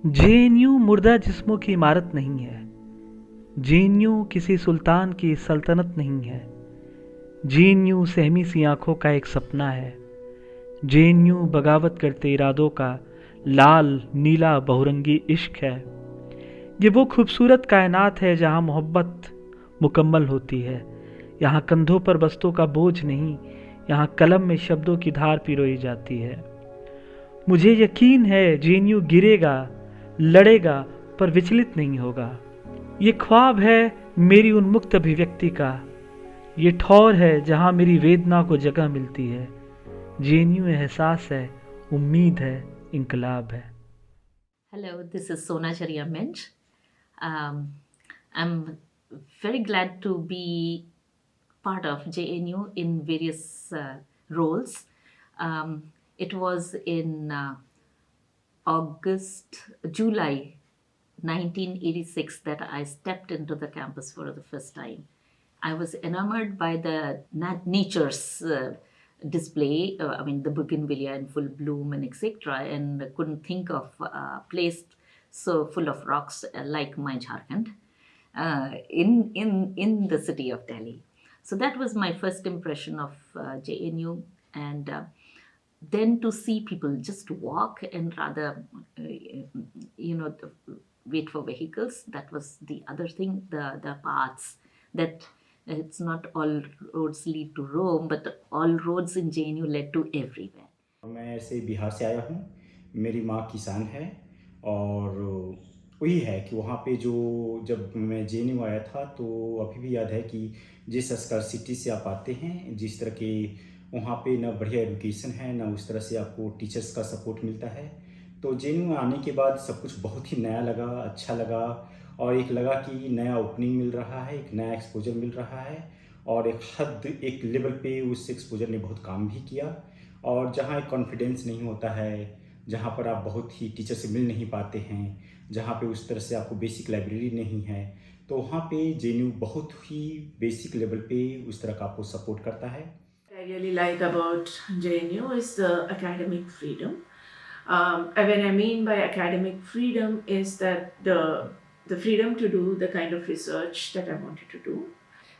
JNU मुर्दा जिस्मों की इमारत नहीं है। जेएनयू किसी सुल्तान की सल्तनत नहीं है। जेएनयू सहमी सी आंखों का एक सपना है। जेएनयू बगावत करते इरादों का लाल नीला बहुरंगी इश्क है। ये वो खूबसूरत कायनात है जहाँ मोहब्बत मुकम्मल होती है। यहाँ कंधों पर बस्तों का बोझ नहीं, यहाँ कलम में शब्दों की धार पिरोई जाती है। मुझे यकीन है जेएनयू गिरेगा, लड़ेगा, पर विचलित नहीं होगा। ये ख्वाब है मेरी उन्मुक्त अभिव्यक्ति का। ये ठौर है जहाँ मेरी वेदना को जगह मिलती है। जेएनयू एहसास है, उम्मीद है, इनकलाब है। Hello, this is Sona Sharia Minch. Um, I'm very glad to be part of JNU in various roles. It was in July 1986 that I stepped into the campus for the first time. I was enamored by the nature's display, I mean, the bougainvillea in full bloom and etc., and couldn't think of a place so full of rocks like my Jharkhand in the city of Delhi. So that was my first impression of JNU, and then to see people just walk and rather, wait for vehicles. That was the other thing. The paths that it's not all roads lead to Rome, but all roads in JNU led to everywhere. मैं ऐसे बिहार से आया हूँ। मेरी माँ किसान है और वही है कि वहाँ पे जो जब मैं जेएनयू आया था तो अभी भी याद है कि जिस स्कॉलरशिप से आप आते हैं, जिस तरह के वहाँ पे ना बढ़िया एजुकेशन है, ना उस तरह से आपको टीचर्स का सपोर्ट मिलता है। तो जेएनयू में आने के बाद सब कुछ बहुत ही नया लगा, अच्छा लगा और एक लगा कि नया ओपनिंग मिल रहा है, एक नया एक्सपोजर मिल रहा है और एक लेवल पे उस एक्सपोजर ने बहुत काम भी किया। और जहाँ एक कॉन्फिडेंस नहीं होता है, जहाँ पर आप बहुत ही टीचर से मिल नहीं पाते हैं, जहाँ पे उस तरह से आपको बेसिक लाइब्रेरी नहीं है, तो वहाँ पे जेएनयू बहुत ही बेसिक लेवल पे उस तरह का आपको सपोर्ट करता है। What I really like about JNU is the academic freedom. When I mean by academic freedom is that the freedom to do the kind of research that I wanted to do.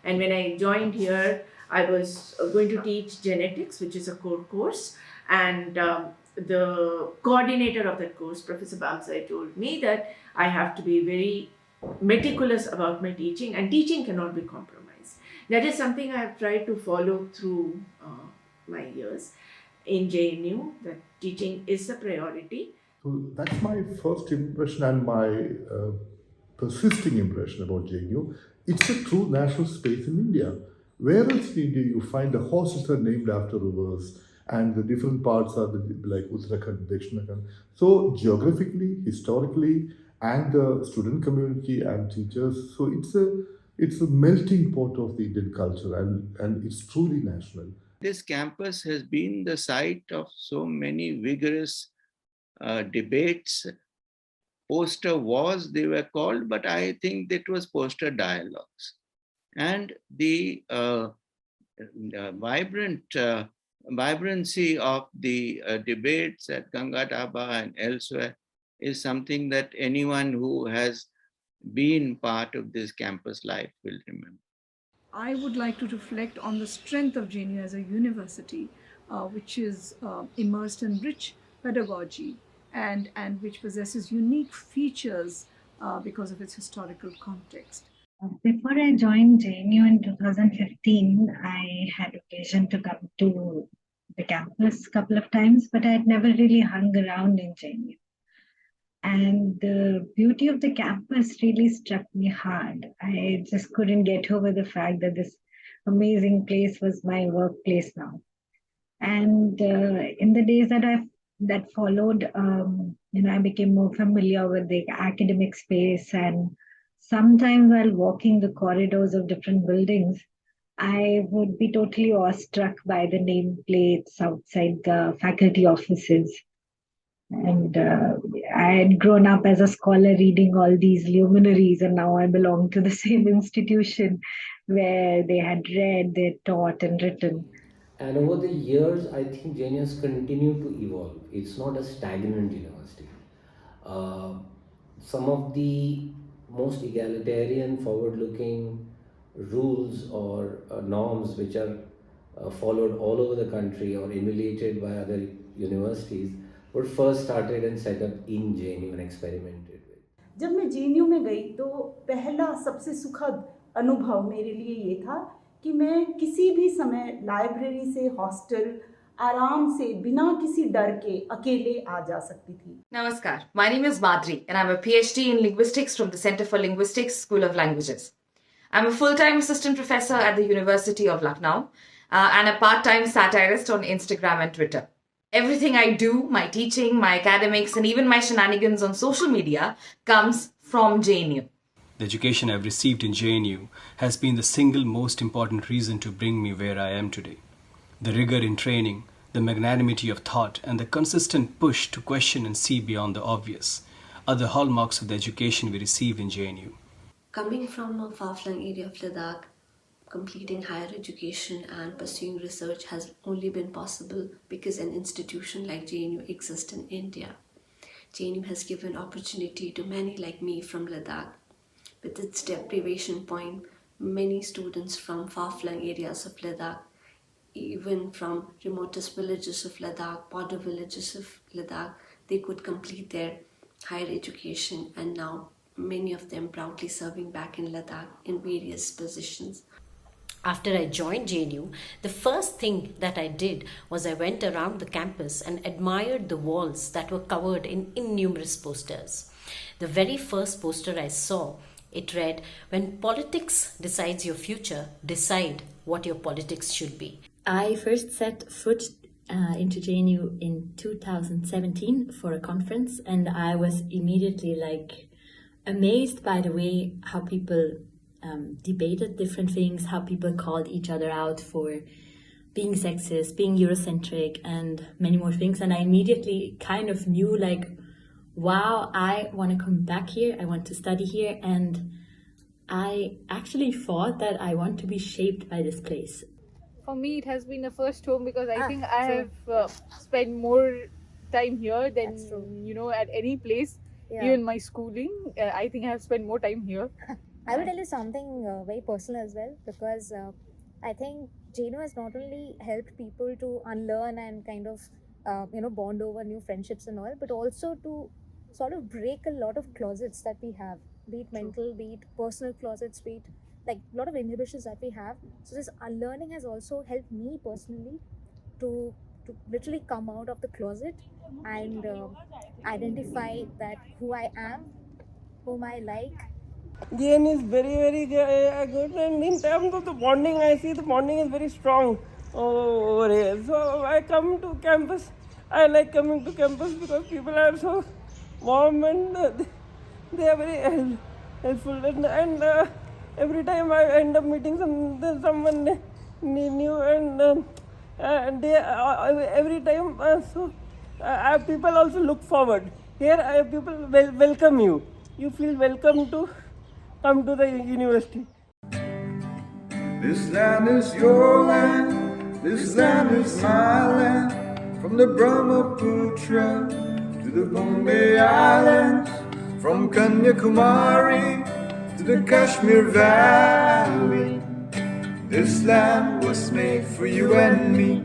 And when I joined here, I was going to teach genetics, which is a core course, and the coordinator of that course, Professor Bamsai, told me that I have to be very meticulous about my teaching, and teaching cannot be compromised. That is something I have tried to follow through my years in JNU, that teaching is a priority. So that's my first impression and my persisting impression about JNU. It's a true national space in India. Where else in India you find the horses are named after rivers and the different parts are like Uttarakhand, Dakshinakand. So geographically, historically, and the student community and teachers, so it's a melting pot of the Indian culture and it's truly national. This campus has been the site of so many vigorous debates. Poster wars, they were called, but I think it was poster dialogues. And the vibrancy of the debates at Ganga Dhaba and elsewhere is something that anyone who has been part of this campus life will remember. I would like to reflect on the strength of JNU as a university, which is immersed in rich pedagogy and which possesses unique features because of its historical context. Before I joined JNU in 2015, I had occasion to come to the campus a couple of times, but I had never really hung around in JNU. And the beauty of the campus really struck me hard. I just couldn't get over the fact that this amazing place was my workplace now. And in the days that followed, I became more familiar with the academic space, and sometimes while walking the corridors of different buildings, I would be totally awestruck by the nameplates outside the faculty offices. And I had grown up as a scholar reading all these luminaries, and now I belong to the same institution where they had read, they had taught, and written. And over the years, I think JNU has continued to evolve. It's not a stagnant university. uh, some of the most egalitarian, forward-looking rules or norms which are followed all over the country or emulated by other universities were first started and set up in JNU and experimented with. जब मैं JNU में गई तो पहला सबसे सुखद अनुभव मेरे लिए ये था कि मैं किसी भी समय लाइब्रेरी से हॉस्टल आराम से बिना किसी डर के अकेले आ जा सकती थी. Namaskar, my name is Madri and I'm a PhD in linguistics from the Center for Linguistics, School of Languages. I'm a full-time assistant professor at the University of Lucknow and a part-time satirist on Instagram and Twitter. Everything I do, my teaching, my academics, and even my shenanigans on social media comes from JNU. The education I've received in JNU has been the single most important reason to bring me where I am today. The rigor in training, the magnanimity of thought, and the consistent push to question and see beyond the obvious are the hallmarks of the education we receive in JNU. Coming from a far-flung area of Ladakh, completing higher education and pursuing research has only been possible because an institution like JNU exists in India. JNU has given opportunity to many like me from Ladakh. With its deprivation point, many students from far-flung areas of Ladakh, even from remotest villages of Ladakh, border villages of Ladakh, they could complete their higher education, and now many of them proudly serving back in Ladakh in various positions. After I joined JNU, the first thing that I did was I went around the campus and admired the walls that were covered in innumerous posters. The very first poster I saw, it read, "When politics decides your future, decide what your politics should be." I first set foot into JNU in 2017 for a conference, and I was immediately amazed by the way how people debated different things, how people called each other out for being sexist, being Eurocentric, and many more things. And I immediately kind of knew wow, I want to come back here, I want to study here, and I actually thought that I want to be shaped by this place. For me, it has been a first home because I think I have spent more time here than at any place. Yeah. Even my schooling, I think I have spent more time here. I will tell you something very personal as well, because I think JNU has not only helped people to unlearn and kind of bond over new friendships and all, but also to sort of break a lot of closets that we have, be it mental, be it personal closets, be it a lot of inhibitions that we have. So this unlearning has also helped me personally to literally come out of the closet and identify that who I am, whom I like. JN is very, very good, and in terms of the bonding, I see the bonding is very strong over here. So I come to campus, I like coming to campus because people are so warm and they are very helpful, and every time I end up meeting someone new, and they every time people also look forward. Here people welcome you. You feel welcome to come to the university. This land is your land, this land is my land. From the Brahmaputra to the Bombay Islands, from Kanyakumari to the Kashmir Valley. This land was made for you and me.